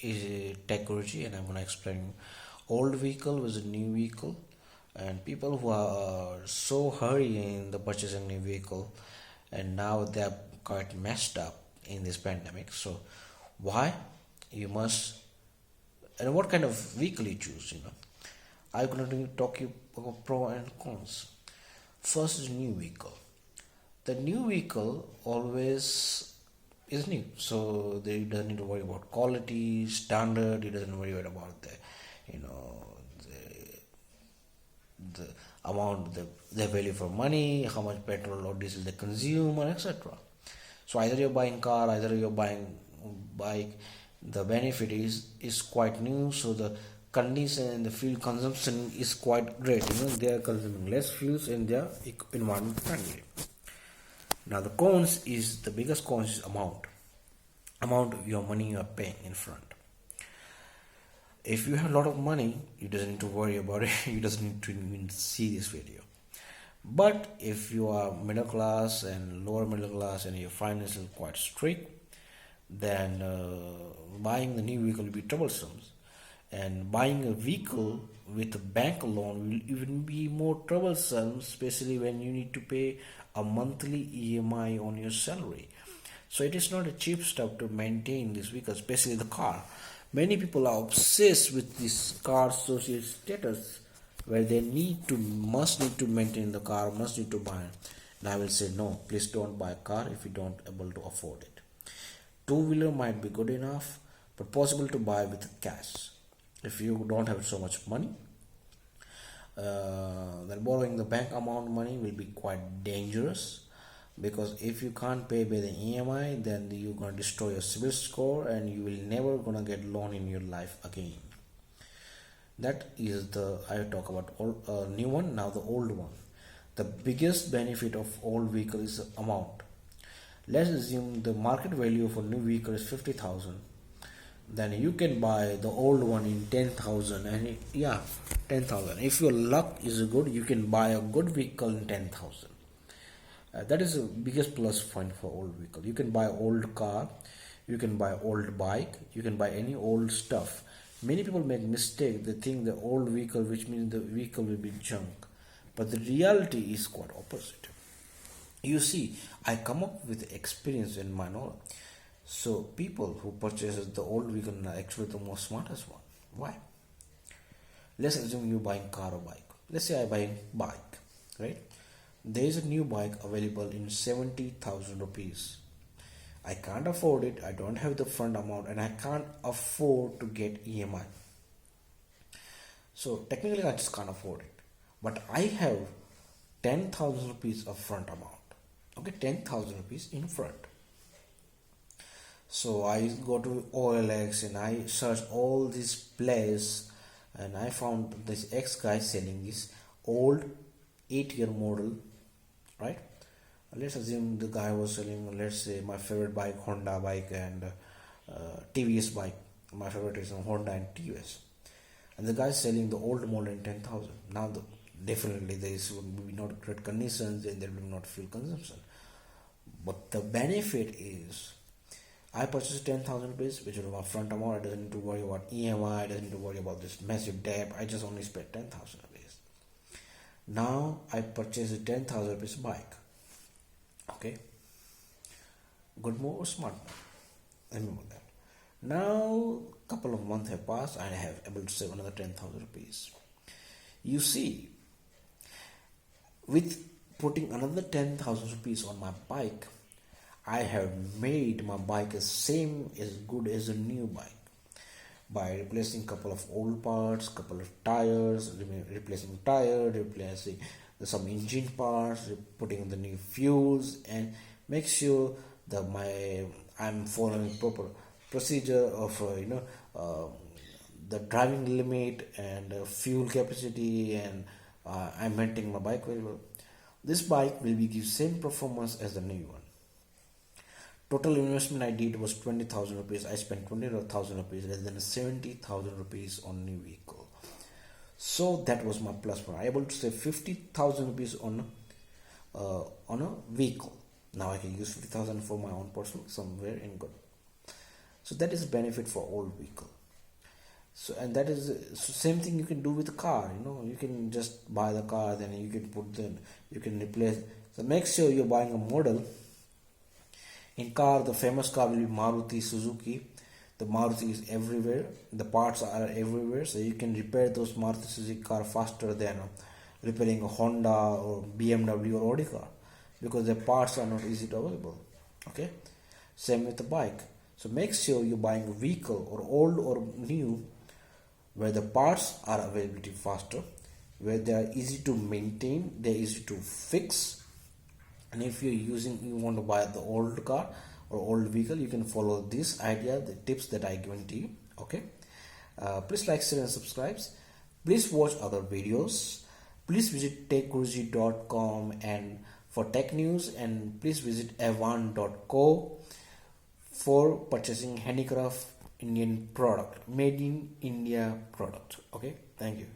is technology, and I'm going to explain old vehicle with a new vehicle. And people who are so hurry in the purchasing new vehicle, and now they're quite messed up in this pandemic. So why you must, and what kind of vehicle you choose, I'm going to talk you about pro and cons. First is new vehicle. The new vehicle always is new, so they doesn't need to worry about quality standard. It doesn't worry about you know the amount, the value for money, how much petrol or diesel they consume, or etc. So either you're buying car, either you're buying bike. The benefit is quite new, so the condition and the fuel consumption is quite great. They are consuming less fuels and they are environment friendly. Now the cons is, the biggest cons is amount of your money you are paying in front. If you have a lot of money, you doesn't need to worry about it. You doesn't need to even see this video. But if you are middle class and lower middle class and your finance is quite strict, then buying the new vehicle will be troublesome. And buying a vehicle with a bank loan will even be more troublesome, especially when you need to pay a monthly EMI on your salary. So it is not a cheap stuff to maintain this vehicle, especially the car. Many people are obsessed with this car associate status, where they must need to maintain the car, must need to buy it. And I will say no, please don't buy a car if you don't able to afford it. Two-wheeler might be good enough, but possible to buy with cash. If you don't have so much money, then borrowing the bank amount money will be quite dangerous, because if you can't pay by the EMI, then you're going to destroy your CIBIL score and you will never going to get loan in your life again. That is I talk about new one. Now the old one. The biggest benefit of old vehicle is the amount. Let's assume the market value for new vehicle is 50,000. Then you can buy the old one in 10,000, and 10,000. If your luck is good, you can buy a good vehicle in 10,000. That is the biggest plus point for old vehicle. You can buy old car, you can buy old bike, you can buy any old stuff. Many people make mistake. They think the old vehicle, which means the vehicle will be junk, but the reality is quite opposite. You see, I come up with experience in my knowledge. So people who purchase the old vehicle are actually the most smartest one. Why? Let's assume you're buying car or bike. Let's say I'm buying bike, right? There is a new bike available in 70,000 rupees. I can't afford it. I don't have the front amount, and I can't afford to get EMI. So technically, I just can't afford it. But I have 10,000 rupees of front amount. Okay, 10,000 rupees in front. So I go to OLX and I search all these places, and I found this X guy selling this old 8-year model, right? Let's assume the guy was selling, let's say, my favorite bike, Honda bike, and TVS bike. My favorite is Honda and TVS. And the guy is selling the old model in 10,000. Now definitely there will be not great conditions and there will not fuel consumption. But the benefit is, I purchased 10,000 rupees, which is my front amount. I don't need to worry about EMI. I don't need to worry about this massive debt. I just only spent 10,000 rupees. Now I purchased a 10,000 rupees bike. Okay. Good move or smart move? Remember that. Now couple of months have passed. I have able to save another 10,000 rupees. You see, with putting another 10,000 rupees on my bike, I have made my bike as good as a new bike by replacing couple of old parts, couple of tires, replacing some engine parts, putting the new fuels, and make sure that I'm following proper procedure of the driving limit and fuel capacity, and I'm maintaining my bike very well. This bike will give same performance as the new one. Total investment I did was 20,000 rupees. I spent 20,000 rupees less than 70,000 rupees on new vehicle. So that was my plus point. I able to save 50,000 rupees on a vehicle. Now I can use 50,000 for my own personal somewhere in good. So that is benefit for old vehicle. So, and that is same thing you can do with the car. You can just buy the car, then you can you can replace. So make sure you're buying a model. In car, the famous car will be Maruti Suzuki. The Maruti is everywhere. The parts are everywhere, so you can repair those Maruti Suzuki car faster than repairing a Honda or BMW or Audi car, because the parts are not easy to available. Okay, same with the bike. So make sure you're buying a vehicle, or old or new, where the parts are availability faster, where they are easy to maintain, they're easy to fix. And if you want to buy the old car or old vehicle, you can follow this idea, the tips that I given to you. Okay, please like, share and subscribe. Please watch other videos. Please visit techgurug.com and for tech news, and please visit ahvan.co for purchasing handicraft Indian product, made in India product. Okay, thank you.